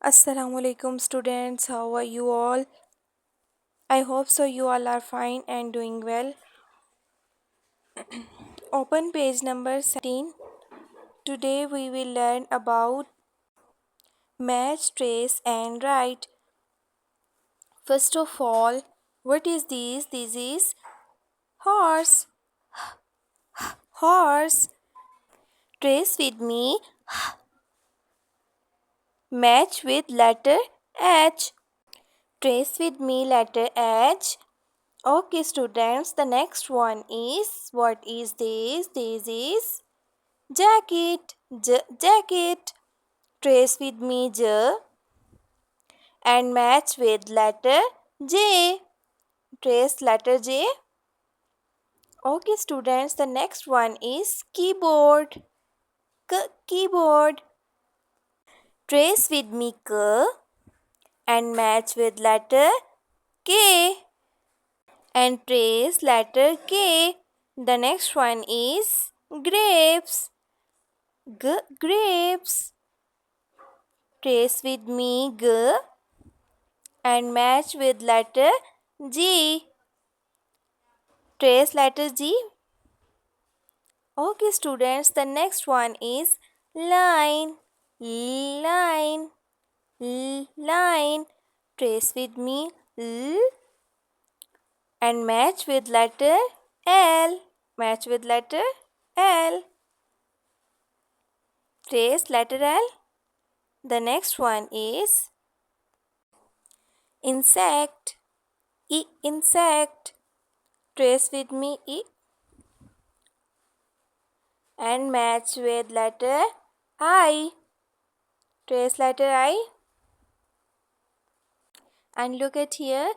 Assalamu alaikum students, how are you all? I hope so you all are fine and doing well. Open page number 17. Today we will learn about match, trace and write. First of all, what is this? This is horse. Horse. Trace with me. Match with letter H. Trace with me letter H. Okay students, the next one is, what is this? This is jacket. Jacket. Trace with me J and match with letter J. Trace letter J. Okay students, the next one is keyboard. Keyboard. Trace with me K and match with letter K and trace letter K. The next one is grapes. Grapes. Trace with me G and match with letter G. Trace letter G. Okay students, the next one is line. Line. Line. Trace with me L and match with letter L. Match with letter L. Trace letter L. The next one is insect. Insect. Trace with me E and match with letter I. Trace letter I and look at here.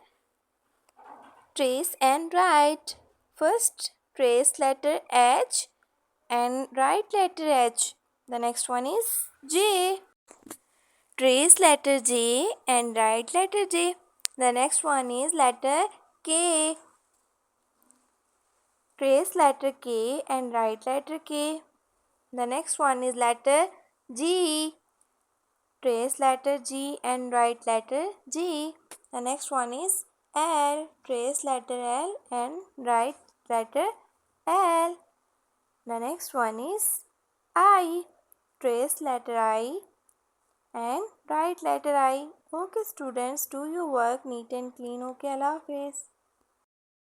Trace and write. First trace letter H and write letter H. The next one is J. Trace letter J and write letter J. The next one is letter K. Trace letter K and write letter K. The next one is letter G. Trace letter G and write letter G. The next one is L. Trace letter L and write letter L. The next one is I. Trace letter I and write letter I. Okay students, do your work neat and clean. Okay, Allah Hafiz.